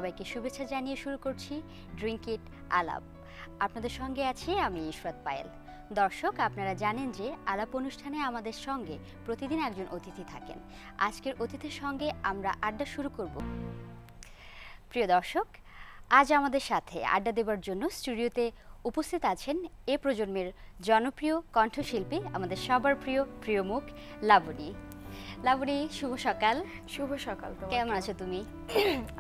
সবাইকে শুভেচ্ছা জানিয়ে শুরু করছি ড্রিঙ্ক ইট আলাপ। আপনাদের সঙ্গে আছি আমি ইশরাত পায়েল। দর্শক, আপনারা জানেন যে আলাপ অনুষ্ঠানে আমাদের সঙ্গে প্রতিদিন একজন অতিথি থাকেন। আজকের অতিথির সঙ্গে আমরা আড্ডা শুরু করব। প্রিয় দর্শক, আজ আমাদের সাথে আড্ডা দেবার জন্য স্টুডিওতে উপস্থিত আছেন এ প্রজন্মের জনপ্রিয় কণ্ঠশিল্পী, আমাদের সবার প্রিয় মুখ লাবণী। লাবণী, শুভ সকাল। শুভ সকাল। কেমন আছো তুমি?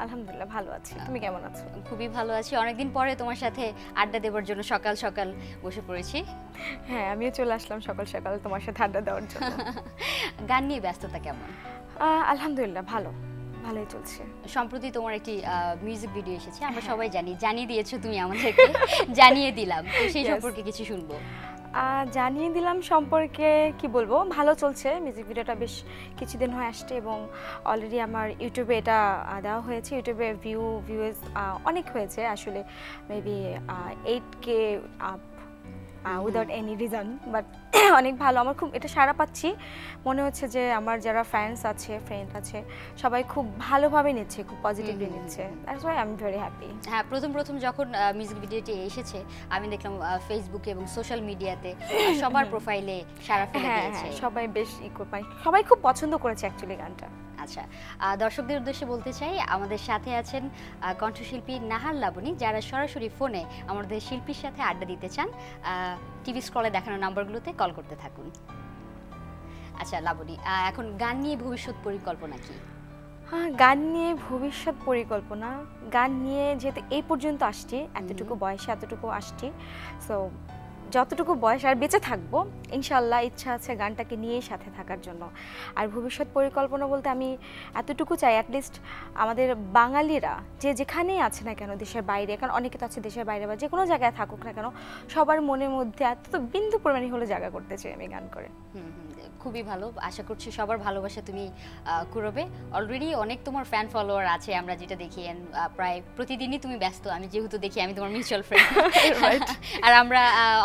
আলহামদুলিল্লাহ ভালো আছি, তুমি কেমন আছো? খুবই ভালো আছি। অনেকদিন পরে তোমার সাথে আড্ডা দেওয়ার জন্য সকাল সকাল বসে পড়েছি। হ্যাঁ, আমিও চলে আসলাম সকাল সকাল তোমার সাথে আড্ডা দেওয়ার জন্য। গান নিয়ে ব্যস্ততা কেমন? আলহামদুলিল্লাহ ভালোই চলছে। সম্প্রতি তোমার একটি মিউজিক ভিডিও এসেছে, আমরা সবাই জানিয়ে দিয়েছো তুমি আমাদেরকে, জানিয়ে দিলাম, তো সেই সম্পর্কে কিছু শুনবো। জানিয়ে দিলাম সম্পর্কে কি বলবো, ভালো চলছে। মিউজিক ভিডিওটা বেশ কিছুদিন হয়ে আসছে এবং অলরেডি আমার ইউটিউবে এটা দেওয়া হয়েছে। ইউটিউবে ভিউজ অনেক হয়েছে, আসলে maybe 8K up without any reason, but অনেক ভালো। আমার খুব এটা সাড়া পাচ্ছি, মনে হচ্ছে যে আমার যারা ফ্রেন্ড আছে সবাই খুব ভালোভাবে নিচ্ছে, খুব পজিটিভলি নিচ্ছে। That's why I am very happy. হ্যাঁ, প্রথম যখন মিউজিক ভিডিওটি এসেছে আমি দেখলাম ফেসবুকে এবং সোশ্যাল মিডিয়াতে সবার প্রোফাইলে সাড়া ফেলে দিয়েছে। সবাই বেশ সবাই খুব পছন্দ করেছে অ্যাকচুয়ালি গানটা। আচ্ছা, দর্শকদের উদ্দেশ্যে বলতে চাই, আমাদের সাথে আছেন কণ্ঠশিল্পী নাহার লাবণী, যারা সরাসরি ফোনে আমাদের শিল্পীর সাথে আড্ডা দিতে চান টিভি স্ক্রলে দেখানো নাম্বারগুলোতে কল করতে থাকুন। আচ্ছা লাবণী, এখন গান নিয়ে ভবিষ্যৎ পরিকল্পনা কি? গান নিয়ে ভবিষ্যৎ পরিকল্পনা, গান নিয়ে যেহেতু এই পর্যন্ত আসছি, এতটুকু বয়সে এতটুকু আসছি, সো যতটুকু বয়স আর বেঁচে থাকবো ইনশাল্লাহ ইচ্ছা আছে গানটাকে নিয়েই সাথে থাকার জন্য। আর ভবিষ্যৎ পরিকল্পনা বলতে আমি এতটুকু চাই, অ্যাটলিস্ট আমাদের বাঙালিরা যে যেখানেই আছে না কেন, দেশের বাইরে, কারণ অনেকে তো আছে দেশের বাইরে বা যে কোনো জায়গায় থাকুক না কেন, সবার মনের মধ্যে এত বিন্দু পরিমাণে হলে জায়গা করতে চাই আমি গান করে। খুবই ভালো, আশা করছি সবার ভালোবাসা তুমি কুড়াবে। অলরেডি অনেক তোমার ফ্যান ফলোয়ার আছে, আমরা যেটা দেখি, প্রায় প্রতিদিনই তুমি ব্যস্ত। আমি যেহেতু দেখি, আমি তোমার মিউচুয়াল ফ্রেন্ড, আর আমরা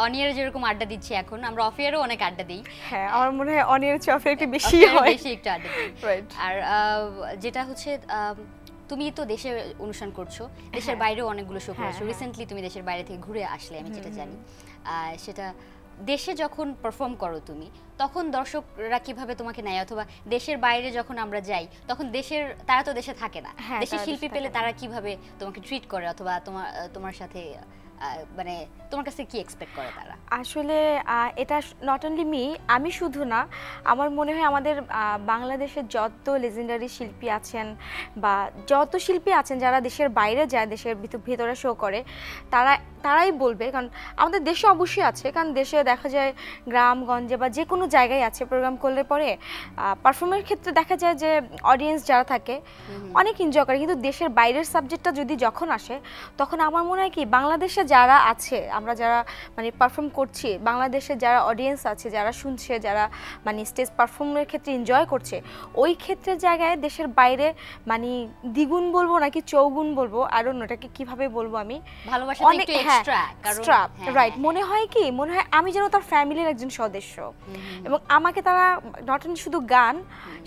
অন ইয়ারে যেরকম আড্ডা দিচ্ছি, এখন আমরা অফ ইয়ারেও অনেক আড্ডা দিই। হ্যাঁ, আমার মনে হয় অন ইয়ারের চেয়ে অফ ইয়ারে একটু বেশি হয়, বেশি একটু আড্ডা দিই। আর যেটা হচ্ছে, তুমি তো দেশে অনুষ্ঠান করছো, দেশের বাইরেও অনেকগুলো শো করেছো। রিসেন্টলি তুমি দেশের বাইরে থেকে ঘুরে আসলে, আমি যেটা জানি। সেটা দেশে যখন পারফর্ম করো তুমি, তখন দর্শকরা কিভাবে তোমাকে নেয়, অথবা দেশের বাইরে যখন আমরা যাই তখন তারা তো দেশে থাকে না, দেশের শিল্পী পেলে তারা কিভাবে তোমাকে ট্রিট করে, অথবা তোমার সাথে মানে তোমার কাছে কি এক্সপেক্ট করে তারা? আসলে এটা নট অনলি আমি শুধু না, আমার মনে হয় আমাদের বাংলাদেশের যত লেজেন্ডারি শিল্পী আছেন বা যত শিল্পী আছেন যারা দেশের বাইরে যায়, দেশের ভিতরে শো করে, তারাই বলবে। কারণ আমাদের দেশে অবশ্যই আছে, কারণ দেশে দেখা যায় গ্রামগঞ্জে বা যে কোনো জায়গায় আছে, প্রোগ্রাম করলে পরে পারফর্মের ক্ষেত্রে দেখা যায় যে অডিয়েন্স যারা থাকে অনেক এনজয় করে, কিন্তু দেশের বাইরের সাবজেক্টটা যদি যখন আসে, তখন আমার মনে হয় কি, বাংলাদেশে যারা আছে, আমরা যারা মানে পারফর্ম করছি, বাংলাদেশে যারা অডিয়েন্স আছে, যারা শুনছে, যারা মানে স্টেজ পারফর্মের ক্ষেত্রে এনজয় করছে, ওই ক্ষেত্রের জায়গায় দেশের বাইরে মানে দ্বিগুণ বলবো নাকি চৌগুণ বলবো, আর অন্যটাকে কিভাবে বলবো, আমি অনেক এক্সট্রা, রাইট, মনে হয় আমি যেন তার ফ্যামিলির একজন সদস্য, এবং আমাকে তারা নট অনলি শুধু গান,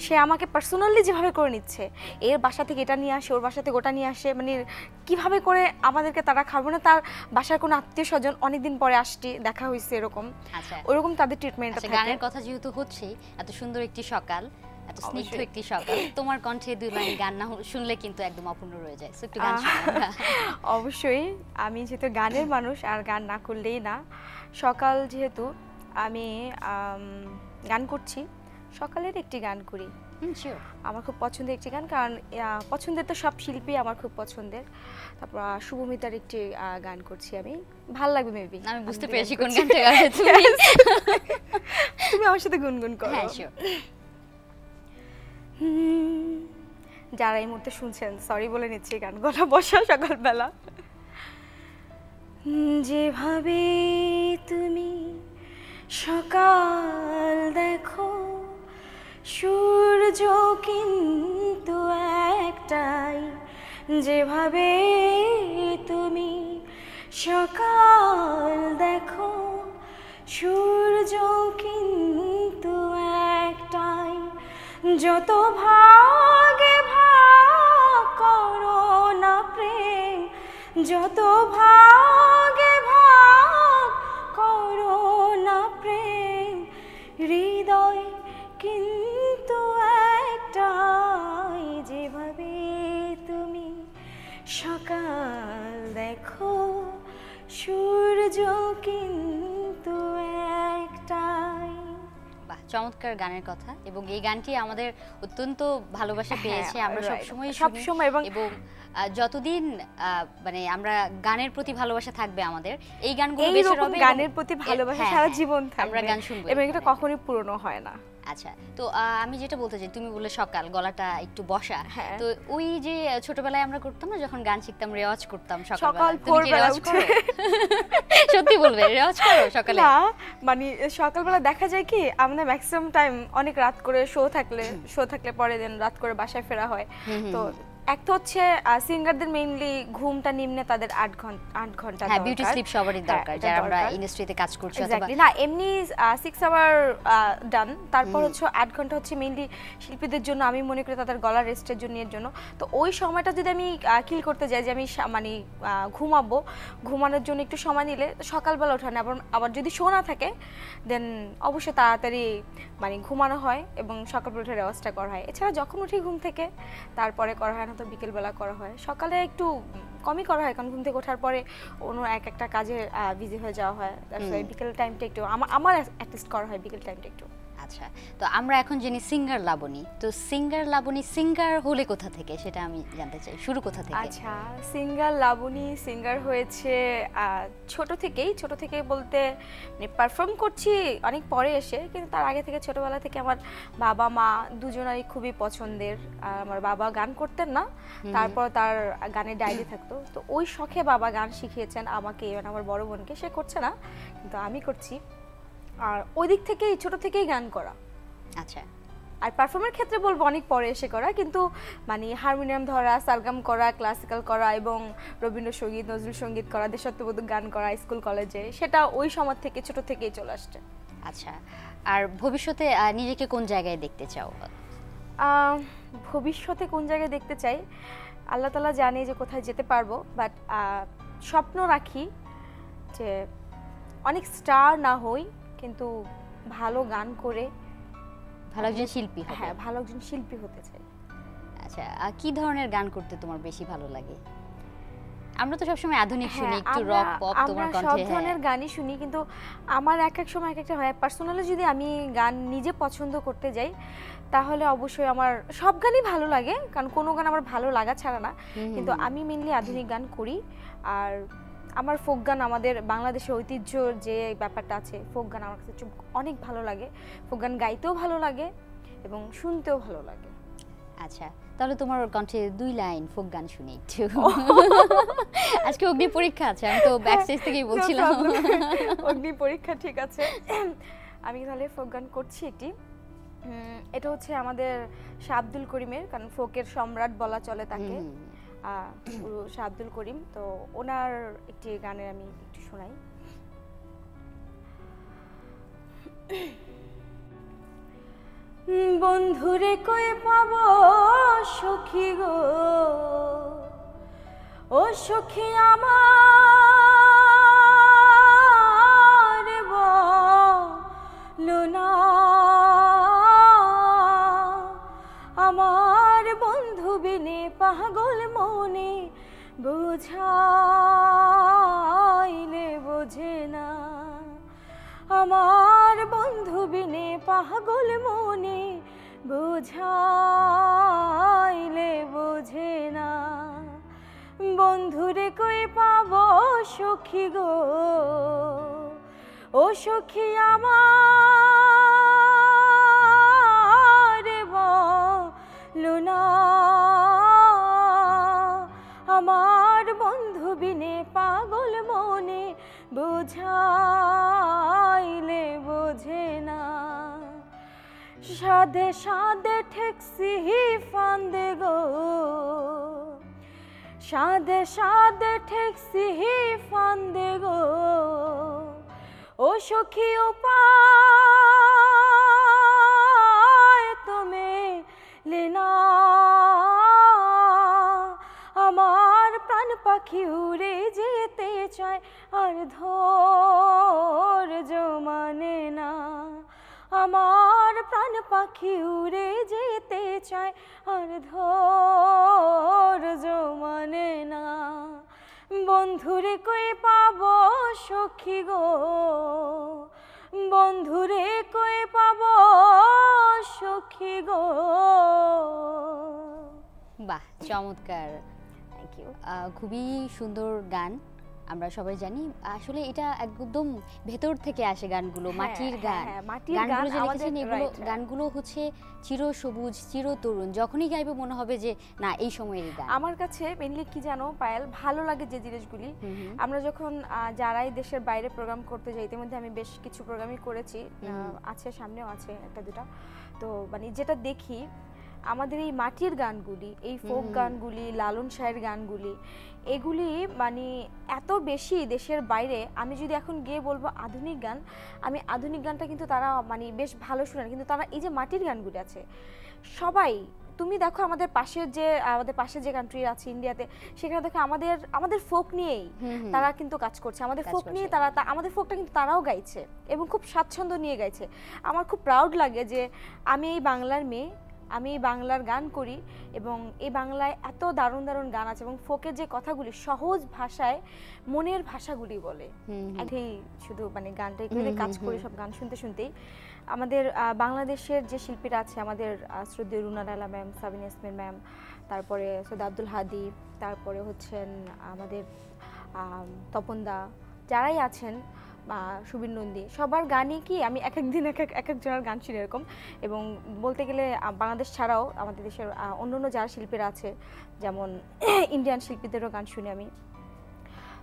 সে আমাকে পার্সোনালি যেভাবে করে নিচ্ছে, এর বাসা থেকে এটা নিয়ে আসে, ওর বাসা থেকে ওটা নিয়ে আসে, মানে কিভাবে করে আমাদেরকে তারা খাবো না, তার বাসার কোনো আত্মীয় স্বজন অনেকদিন পরে আসছি, দেখা হয়েছে, এরকম ওরকম তাদের ট্রিটমেন্টটা থাকে। গানের কথা যেহেতু হচ্ছে, এত সুন্দর একটি সকাল, এত স্নিগ্ধ একটি সকাল, তোমার কণ্ঠে দুই লাইন গান না শুনলে কিন্তু একদম অপূর্ণ রয়ে যায়। একটু গান শোনাও। অবশ্যই, আমি যেহেতু গানের মানুষ, আর গান না করলেই না। সকাল যেহেতু আমি গান করছি, সকালের একটি গান করি, আমার খুব পছন্দের একটি গান, কারণ পছন্দের তো সব শিল্পী আমার খুব পছন্দের। তারপর শুভমিতার একটি গান করছি, আমি ভাল লাগবে মেবি। আমি বুঝতে পেরেছি কোন গানটা গাইছো তুমি আমার সাথে গুনগুন করো। হ্যাঁ, শিওর। যারা এই মুহূর্তে শুনছেন, সরি বলে নিচ্ছি, গান গলা বসা সকালবেলা। যেভাবে তুমি সকাল দেখো, সূর্য কিন্তু একটাই, যেভাবে তুমি সকাল দেখো, সূর্য কিন্তু একটাই, যত ভাগে ভাগ করো না প্রেম যত ভাগে ভাগ করো না প্রেম হৃদয় কিন্তু একটাই, যেভাবে তুমি সকাল দেখো সূর্য কিন্তু একটাই। বাহ, চমৎকার গানের কথা, এবং এই গানটি আমাদের অত্যন্ত ভালোবাসা পেয়েছে। আমরা সবসময় এবং যতদিন মানে আমরা গানের প্রতি ভালোবাসা থাকবে আমাদের, এই গানগুলো বেশি হবে, গানের প্রতি ভালোবাসা সারা জীবন থাকবে, আমরা গান শুনবো এবং এটা কখনোই পুরনো হয় না। আচ্ছা, তো আমি যেটা বলতে চাই, তুমি বললে সকাল, গলাটা একটু বসা, তো ওই যে ছোটবেলায় আমরা করতাম না যখন গান শিখতাম, রেওয়াজ করতাম সকাল ভোরবেলা উঠে। সত্যি বলবে, রেওয়াজ করো সকালে? না, মানে সকালবেলা দেখা যায় কি আমাদের ম্যাক্সিমাম টাইম অনেক রাত করে শো থাকলে পরে দিন রাত করে বাসায় ফেরা হয়। তো এক তো হচ্ছে সিঙ্গারদের মেইনলি ঘুমটা নিম্নে তাদের 8 ঘন্টা, হ্যাঁ, বিউটি স্লিপ সবারই দরকার যারা আমরা ইন্ডাস্ট্রিতে কাজ করছি। এক্স্যাক্টলি, না এমনি 6 আওয়ার ডান, তারপর হচ্ছে 8 ঘন্টা হচ্ছে মেইনলি শিল্পীদের জন্য, আমি মনে করি তাদের গলার রেস্টের জন্য। তো ওই সময়টা যদি আমি কিল করতে যাই যে আমি মানে ঘুমানোর জন্য একটু সময় নিলে সকালবেলা ওঠা না, আবার যদি শো না থাকে দেন অবশ্যই তাড়াতাড়ি মানে ঘুমানো হয় এবং সকালবেলা উঠে রেওয়াজটা করা হয়। এছাড়া যখন উঠি ঘুম থেকে তারপরে করা হয় না, তো বিকেলবেলা করা হয়। সকালে একটু কমই করা হয় কারণ ঘুম থেকে ওঠার পরে অন্য একটা কাজে বিজি হয়ে যাওয়া হয়, তারপরে বিকেল টাইমটা একটু আমার অ্যাটলিস্ট করা হয় বিকেল টাইমটা একটু। আচ্ছা, তো আমরা এখন জানি সিঙ্গার লাবণী, তো সিঙ্গার লাবণী সিঙ্গার হলে কোথা থেকে সেটা আমি জানতে চাই, শুরু কোথা থেকে? আচ্ছা, সিঙ্গার লাবণী সিঙ্গার হয়েছে ছোট থেকেই বলতে মানে পারফর্ম করছি অনেক পরে এসে, কিন্তু তার আগে থেকে ছোটবেলা থেকে আমার বাবা মা দুজনেরই খুবই পছন্দের। আমার বাবা গান করতেন না, তারপর তার গানের ডায়েরি থাকতো, তো ওই শখে বাবা গান শিখিয়েছেন আমাকে এবং আমার বড় বোনকে। সে করছে না কিন্তু আমি করছি, আর ওই দিক থেকেই ছোট থেকেই গান করা। আচ্ছা, আর পারফর্মের ক্ষেত্রে বলবো অনেক পরে এসে করা, কিন্তু মানে হারমোনিয়াম ধরা, সালগাম করা, ক্লাসিক্যাল করা এবং রবীন্দ্রসঙ্গীত, নজরুল সঙ্গীত করা, দেশাত্মবোধক গান করা স্কুল কলেজে, সেটা ওই সময় থেকে ছোট থেকেই চলে আসছে। আচ্ছা, আর ভবিষ্যতে নিজেকে কোন জায়গায় দেখতে চাও? ভবিষ্যতে কোন জায়গায় দেখতে চাই আল্লাহ তাআলা জানে যে কোথায় যেতে পারবো, বাট স্বপ্ন রাখি যে অনেক স্টার না হই কিন্তু ভালো গান করে ভালো একজন শিল্পী হবে। হ্যাঁ, ভালো একজন শিল্পী হতে চাই। আচ্ছা, কি ধরনের গান করতে তোমার বেশি ভালো লাগে? আমরা তো সবসময় আধুনিক শুনি, একটু রক পপ তোমার কণ্ঠে। আমরা সব ধরনের গানই শুনি, কিন্তু আমার এক এক সময় এক একটা হয়। পার্সোনালি যদি আমি গান নিজে পছন্দ করতে যাই তাহলে অবশ্যই আমার সব গানই ভালো লাগে, কারণ কোনো গান আমার ভালো লাগা ছাড়া না, কিন্তু আমি মেইনলি আধুনিক গান করি। আর আমার ফোক গান, আমাদের বাংলাদেশের ঐতিহ্যর যে ব্যাপারটা আছে, ফোক গান আমার কাছে অনেক ভালো লাগে। ফোক গান গাইতেও ভালো লাগে এবং শুনতেও ভালো লাগে। আচ্ছা, তাহলে তোমার কণ্ঠে 2 লাইন ফোক গান শুনি একটু। আজকে অগ্নি পরীক্ষা আছে, আমি তো ব্যাকস্টেজ থেকেই বলছিলাম। অগ্নি পরীক্ষা, ঠিক আছে। আমি তাহলে ফোক গান করছি একটি। এটা হচ্ছে আমাদের শাহ আব্দুল করিমের, কারণ ফোকের সম্রাট বলা চলে তাকে, শাহ আব্দুল করিম। তো ওনার একটি গানের আমি একটু শোনাই। বন্ধুরে কই পাবো সখী গো, ও সখী আমার বলো না, আমার বন্ধু বিনে পাগল মনে বুঝাইলে বোঝে না, আমার বন্ধু বিনে পাগল মনে বুঝাইলে বোঝে না, বন্ধুরে কই পাবো সখী গো, ও সখী আমার বলো না, আমার বন্ধু বিনে পাগল মনে বুঝাইলে বোঝে না, সাধে সাধে ঠেকসি ফান্দে গো, সাধে সাধে ঠেকসি ফান্দে গো, ও সখী উপায় তুমি লেনা, আমার প্রাণ পাখি উড়ে যেতে চায় আর ধৈর্য মানে না, আমার প্রাণ পাখি উড়ে যেতে চায় আর ধৈর্য মানে না। বন্ধুরে কই পাবো সখী গো, বন্ধুরে কই পাবো সখী গো। বাহ, চমৎকার। Thank you. খুবই সুন্দর গান। আমরা সবাই জানি আসলে এটা একদম ভেতর থেকে আসে গানগুলো, মাটির গান। মাটির গানগুলো গান যে আমাদের লিখেছেন এগুলো গানগুলো হচ্ছে চির সবুজ চির তরুণ, যখনই গাইবে মনে হবে যে না এই সময়ের গান। আমার কাছে মেইনলি কি জানো পায়েল, ভালো লাগে যে জিনিসগুলি আমরা যখন যারাই দেশের বাইরে প্রোগ্রাম করতে যাই, ইতিমধ্যে আমি বেশ কিছু প্রোগ্রামই করেছি, আছে সামনেও আছে একটা দুটা, তো মানে যেটা দেখি আমাদের এই মাটির গানগুলি, এই ফোক গানগুলি, লালন শাহের গানগুলি, এগুলি মানে এত বেশি দেশের বাইরে। আমি যদি এখন গিয়ে বলবো আধুনিক গান, আমি আধুনিক গানটা কিন্তু তারা মানে বেশ ভালো শুনেন, কিন্তু তারা এই যে মাটির গানগুলি আছে সবাই, তুমি দেখো আমাদের পাশের যে কান্ট্রি আছে ইন্ডিয়াতে, সেখানে দেখো আমাদের ফোক নিয়েই তারা কিন্তু কাজ করছে, আমাদের ফোক নিয়ে তারা আমাদের ফোকটা কিন্তু তারাও গাইছে এবং খুব স্বাচ্ছন্দ্য নিয়ে গাইছে। আমার খুব প্রাউড লাগে যে আমি এই বাংলার মেয়ে, আমি এই বাংলার গান করি এবং এই বাংলায় এত দারুণ দারুণ গান আছে এবং ফোকের যে কথাগুলি সহজ ভাষায় মনের ভাষাগুলি বলে। এই শুধু মানে গানটাই করে কাজ করি, সব গান শুনতে শুনতেই আমাদের বাংলাদেশের যে শিল্পীরা আছে, আমাদের শ্রদ্ধেয় রুনা লায়লা ম্যাম, সাবিনা ইয়াসমিন ম্যাম, তারপরে সৈয়দ আব্দুল হাদি, তারপরে হচ্ছেন আমাদের তপনদা, যারাই আছেন, সুবীর নন্দী, সবার গানই কি আমি এক একদিন এক একজনের গান শুনি এরকম। এবং বলতে গেলে বাংলাদেশ ছাড়াও আমাদের দেশের অন্য যারা শিল্পীরা আছে, যেমন ইন্ডিয়ান শিল্পীদেরও গান শুনি আমি।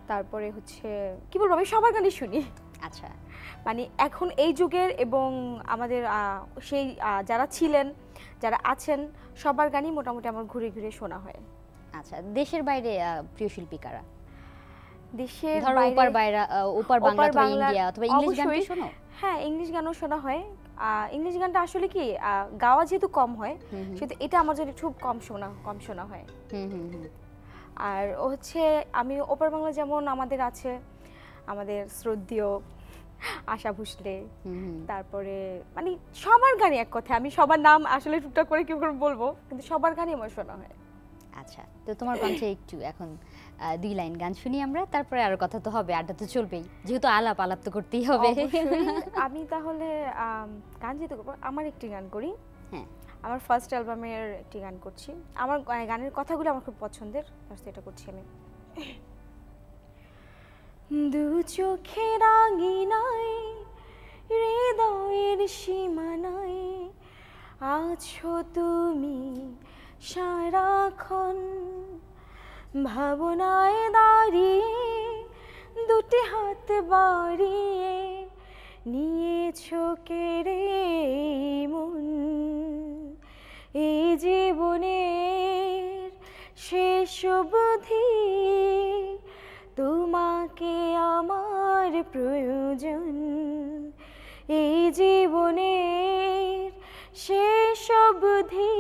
তারপরে হচ্ছে কি বলবো, আমি সবার গানই শুনি। আচ্ছা, মানে এখন এই যুগের এবং আমাদের সেই যারা ছিলেন, যারা আছেন, সবার গানই মোটামুটি আমার ঘুরে ঘুরে শোনা হয়। আচ্ছা, দেশের বাইরে প্রিয় শিল্পী কারা? দেশের বাইরে ওপার বাংলা অথবা ইন্ডিয়া অথবা ইংলিশ গান কি শোনো? হ্যাঁ, ইংলিশ গানও শোনা হয়। ইংলিশ গানটা আসলে কি গাওয়া যেহেতু কম হয়, সেহেতু এটা আমার জন্য খুব কম শোনা হয়। আর হচ্ছে আমি ওপার বাংলা যেমন আমাদের আছে, আমাদের শ্রদ্ধেয় আশা ভোসলে, তারপরে মানে সবার গানই, এক কথা আমি সবার নাম আসলে টুকটাক করে কি করে বলবো, কিন্তু সবার গানই আমার শোনা হয়। আচ্ছা, তো তোমার কণ্ঠে একটু এখন 2 লাইন গান শুনি আমরা, তারপরে আর কথা তো হবে, আড্ডা তো চলবেই, যেহেতু আলাপ তো করতেই হবে। আমি তাহলে গান যেতে করবো, আমার একটি গান করি। হ্যাঁ, আমার ফার্স্ট অ্যালবামের একটি গান করছি, আমার গানের কথাগুলো আমার খুব পছন্দের, এটা করছি আমি। দু চোখের আঙিনায় হৃদয়ের সীমানায় আছো তুমি সারাক্ষণ, ভাবনায় দাঁড়িয়ে দুটি হাত বাড়িয়ে নিয়েছো কেড়ে মন। এই জীবনের শেষ অবধি তোমাকে আমার প্রয়োজন। এই জীবনের শেষ অবধি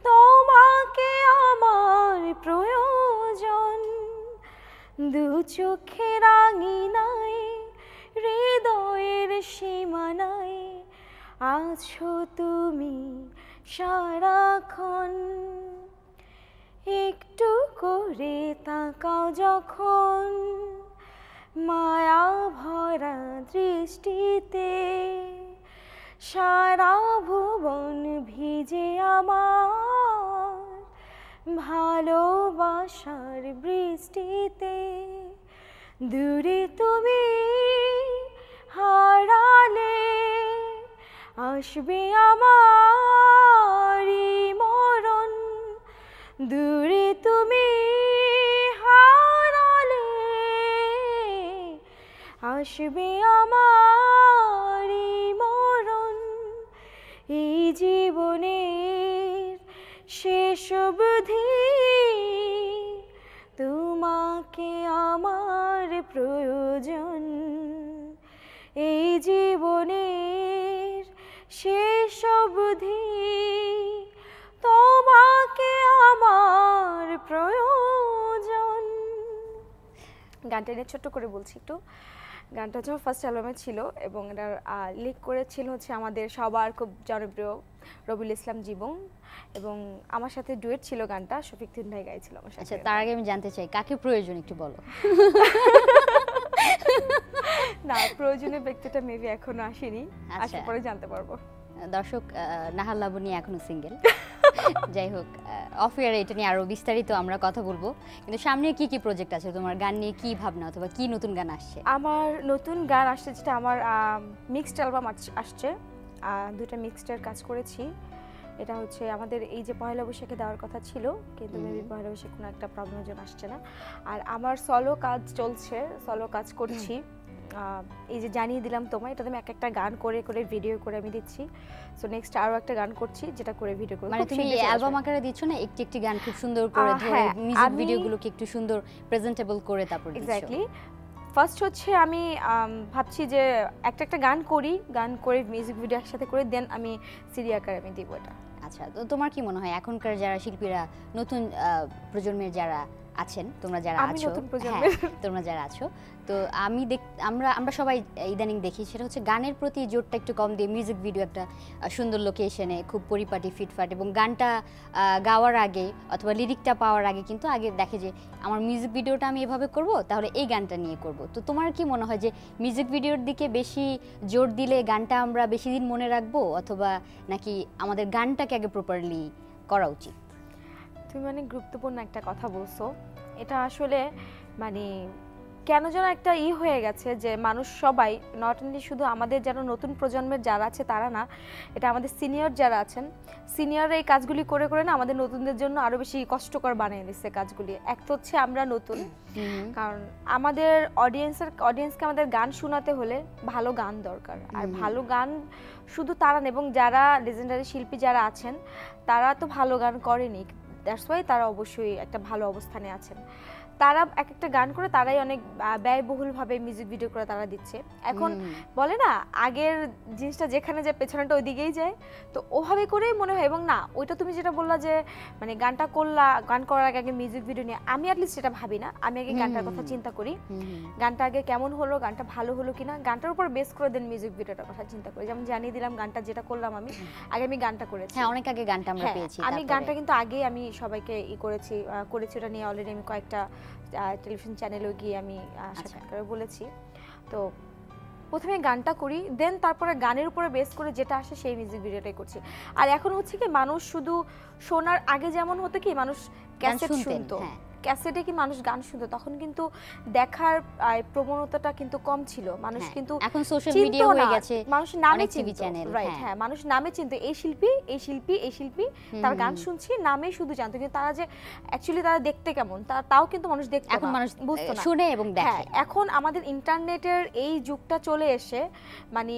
তোমাকে আমার প্রয়োজন। দু চোখের আঙিনায় হৃদয়ের সীমানায় আছো তুমি সারাক্ষণ। একটু করে তাকাও যখন মায়া ভরা দৃষ্টিতে, সারা ভুবন ভিজে আমার ভালোবাসার বৃষ্টিতে। দূরে তুমি হারালে আসবে আমার মরণ। দূরে তুমি হারালে আসবে আমার মরণ। এই জীবনের শেষ অবধি তোমাকে আমার প্রয়োজন। এই জীবনের শেষ অবধি তোমাকে আমার প্রয়োজন। গানটা নিয়ে ছোট্ট করে বলছি একটু। গানটা হচ্ছে আমার ফার্স্ট অ্যালবামে ছিল এবং এটার লিক করেছিল হচ্ছে আমাদের সবার খুব জনপ্রিয় রবিউল ইসলাম জীবন, এবং আমার সাথে ডুয়েট ছিল গানটা, শফিক তুহিন ভাই গাইছিল আমার সাথে। আচ্ছা, তার আগে আমি জানতে চাই কাকে প্রয়োজন একটু বলো। না, প্রয়োজনীয় ব্যক্তিটা মেবি এখনো আসেনি, আসার পরে জানতে পারবো। দর্শক, নাহার লাবণী এখনো সিঙ্গেল। যাই হোক, অফ এয়ারে এটা নিয়ে আরো বিস্তারিত আমরা কথা বলবো, কিন্তু সামনে কি কি প্রজেক্ট আছে তোমার? গান নিয়ে কি ভাবনা অথবা কি নতুন গান আসছে? আমার নতুন গান আসছে, যেটা আমার মিক্সড অ্যালবাম আসছে, দুটো মিক্সডের কাজ করেছি। এটা হচ্ছে আমাদের এই যে পয়লা বৈশাখে দেওয়ার কথা ছিল, কিন্তু মেবি পয়লা বৈশাখে কোনো একটা প্রবলেমের জন্য আসছে না। আর আমার সলো কাজ চলছে, সলো কাজ করছি। এই যে জানিয়ে দিলাম তোমায়, এটাতে আমি একটা গান করে করে ভিডিও করে আমি দিচ্ছি। সো নেক্সট আরো একটা গান করছি, যেটা করে ভিডিও করব। মানে তুমি অ্যালবাম আকারে দিচ্ছ না, একটি একটি গান খুব সুন্দর করে ধরে মিউজিক ভিডিওগুলোকে একটু সুন্দর প্রেজেন্টেবল করে তারপর দিচ্ছ? এক্স্যাক্টলি। ফার্স্ট হচ্ছে আমি ভাবছি যে একটা গান করি, গান করে মিউজিক ভিডিও একসাথে করে দেন আমি সিডি আকারে আমি দিব এটা। আচ্ছা, তো তোমার কি মনে হয় এখনকার যারা শিল্পীরা, নতুন প্রজন্মের যারা আছেন, তোমরা যারা আছো, তোমরা যারা আছো, তো আমরা সবাই ইদানিং দেখি, সেটা হচ্ছে গানের প্রতি জোরটা একটু কম দিয়ে মিউজিক ভিডিও একটা সুন্দর লোকেশনে খুব পরিপাটি ফিটফাট, এবং গানটা গাওয়ার আগে অথবা লিরিকটা পাওয়ার আগে কিন্তু আগে দেখে যে আমার মিউজিক ভিডিওটা আমি এভাবে করব, তাহলে এই গানটা নিয়ে করব। তো তোমার কি মনে হয় যে মিউজিক ভিডিওর দিকে বেশি জোর দিলে গানটা আমরা বেশি দিন মনে রাখবো, অথবা নাকি আমাদের গানটাকে আগে প্রপারলি করা উচিত? তুমি মানে গুরুত্বপূর্ণ একটা কথা বলছো। এটা আসলে মানে কেন যেন একটা হয়ে গেছে যে মানুষ সবাই, নট অনলি শুধু আমাদের যারা নতুন প্রজন্মের যারা আছে তারা না, এটা আমাদের সিনিয়র যারা আছেন, সিনিয়ররা এই কাজগুলি করে করে না আমাদের নতুনদের জন্য আরো বেশি কষ্টকর বানিয়ে দিচ্ছে কাজগুলি। এক তো হচ্ছে আমরা নতুন, কারণ আমাদের অডিয়েন্সকে আমাদের গান শোনাতে হলে ভালো গান দরকার। আর ভালো গান শুধু তারা না, এবং যারা লেজেন্ডারি শিল্পী যারা আছেন তারা তো ভালো গান করেনি, দ্যাটস ওয়াই তারা অবশ্যই একটা ভালো অবস্থানে আছেন। তারা একটা গান করে তারাই অনেক ব্যয়বহুলভাবে মিউজিক ভিডিও করে তারা দিচ্ছে। এখন বলে না, আগের জিনিসটা যেখানে যায় পেছনেটা ওই দিকেই যায়, তো ওভাবে করেই মনে হয়। এবং না, ওইটা তুমি যেটা বললা যে মানে গানটা করলা, গান করার আগে মিউজিক ভিডিও নিয়ে, আমি অ্যাটলিস্ট সেটা ভাবি না। আমি আগে গানটার কথা চিন্তা করি, গানটা আগে কেমন হলো, গানটা ভালো হলো কিনা, গানটার উপর বেস করে দেন মিউজিক ভিডিওটার কথা চিন্তা করি। যেমন জানিয়ে দিলাম গানটা যেটা করলাম আমি আগে, আমি গানটা করেছি। হ্যাঁ, অনেক আগে গানটা আমরা পেয়েছি। আমি গানটা কিন্তু আগে আমি সবাইকে করেছি, ওটা নিয়ে অলরেডি আমি কয়েকটা টেলিভিশন চ্যানেলেও গিয়ে আমি সাক্ষাৎকারে বলেছি। তো প্রথমে গানটা করি, দেন তারপরে গানের উপরে বেস করে যেটা আসে সেই মিউজিক ভিডিওটাই করছি। আর এখন হচ্ছে কি, মানুষ শুধু শোনার আগে যেমন হতো কি, মানুষ ক্যাসেট শুনতো, ক্যাসেটে কি মানুষ গান শুনতো, তখন কিন্তু দেখার প্রবণতাটা কিন্তু কম ছিল। মানুষ কিন্তু এখন সোশ্যাল মিডিয়া হয়ে গেছে, মানুষ নামে চিনতো, রাইট? হ্যাঁ, মানুষ নামে চিনতো, এই শিল্পী এই শিল্পী এই শিল্পী, তার গান শুনছি নামে শুধু জানতো, কিন্তু তারা যে অ্যাকচুয়ালি তারা দেখতে কেমন তাও কিন্তু মানুষ দেখতো না, এখন মানুষ বুঝতো না, শুনে এবং দেখে। এখন আমাদের ইন্টারনেটের এই যুগটা চলে এসে মানে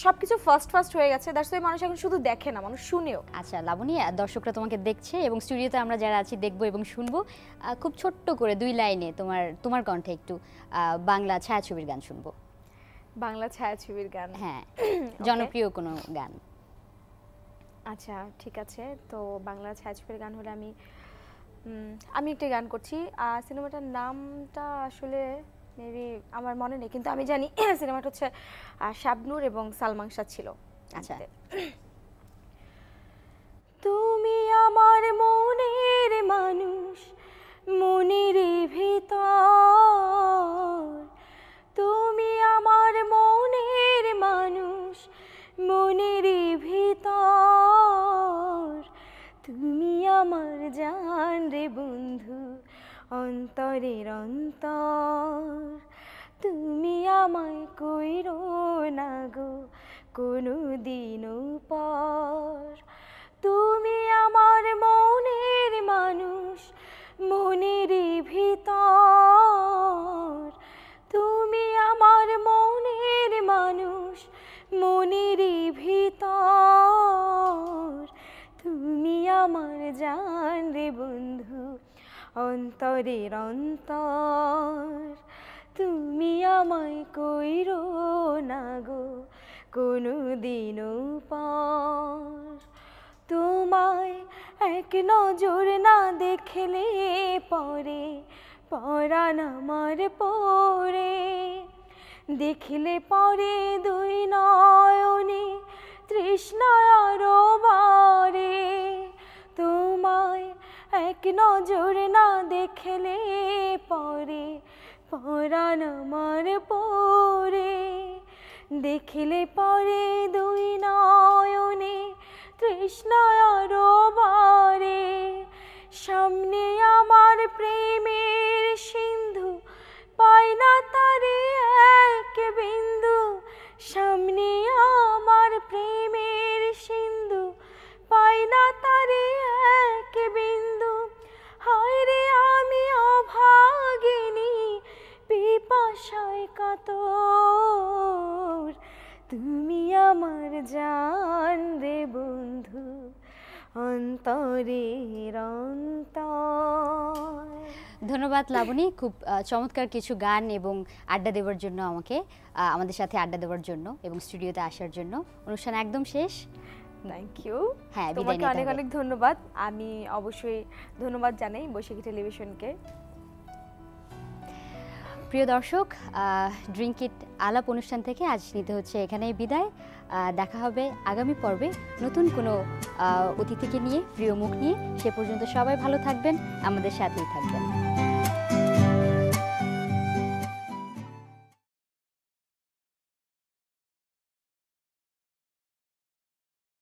সবকিছু ফাস্ট হয়ে গেছে, দ্যাটস ওয়াই মানুষ এখন শুধু দেখে না, মানুষ শুনেও। আচ্ছা লাবণী, দর্শকরা তোমাকে দেখছে এবং স্টুডিওতে আমরা যারা আছি দেখবো এবং শুনবো। খুব ছোট্ট করে 2 লাইনে তোমার কণ্ঠে একটু বাংলা ছায়াছবির গান শুনবো। বাংলা ছায়াছবির গান? হ্যাঁ, জনপ্রিয় কোনো গান। আচ্ছা ঠিক আছে, তো বাংলা ছায়াছবির গান হলে আমি একটা গান করছি। সিনেমাটার নামটা আসলে মেবি আমার মনে নেই, কিন্তু আমি জানি সিনেমাটা হচ্ছে শাবনূর এবং সালমান শাহ ছিল। আচ্ছা। তুমি আমার মনের মানুষ, মনের ভিতর, তুমি আমার মনের মানুষ, মনের ভিতর, তুমি আমার জান রে বন্ধু, অন্তরের অন্তর, তুমি আমায় কইরো না গো কোনো দিনও পর, তুমি আমার মনের মানুষ, মনের ভিতর, তুমি আমার মনের মানুষ, মনের ভিতর, তুমি আমার জান রে বন্ধু, অন্তরের অন্তর, তুমি আমায় কইরো না গো কোনো দিনও পর, তোমায় এক নজর না দেখলে পরে পরাণ আমার পরে, দেখিলে পরে দুই নয়নে তৃষ্ণায় আরো বাড়ে। তোমায় এক নজর না দেখলে পরে, পরাণ আমার পরে, দেখিলে পরে দুই নয়নে তৃষ্ণায় আরো বাড়ে। সামনে আমার প্রেমের সিন্ধু, পাই না তারে এক বিন্দু। সামনে আমার প্রেমের সিন্ধু, পাই না তারে এক বিন্দু। হায় রে আমি অভাগিনী, পিপাসায় কাতর, তুমি আমার জান রে বন্ধু, অন্তরের অন্তর। ধন্যবাদ লাবণী, খুব চমৎকার কিছু গান এবং আড্ডা দেওয়ার জন্য আমাদের সাথে আড্ডা দেওয়ার জন্য এবং স্টুডিওতে আসার জন্য। অনুষ্ঠান একদম শেষ। Thank you. হ্যাঁ, তোমাকে অনেক অনেক ধন্যবাদ। আমি অবশ্যই ধন্যবাদ জানাই বৈশাখী টেলিভিশনকে। প্রিয় দর্শক, ড্রিঙ্ক ইট আলাপ অনুষ্ঠান থেকে আজ নিতে হচ্ছে এখানেই বিদায়। দেখা হবে আগামী পর্বে নতুন কোনো অতিথিকে নিয়ে, প্রিয় মুখ নিয়ে। সে পর্যন্ত সবাই ভালো থাকবেন, আমাদের সাথেই থাকবেন।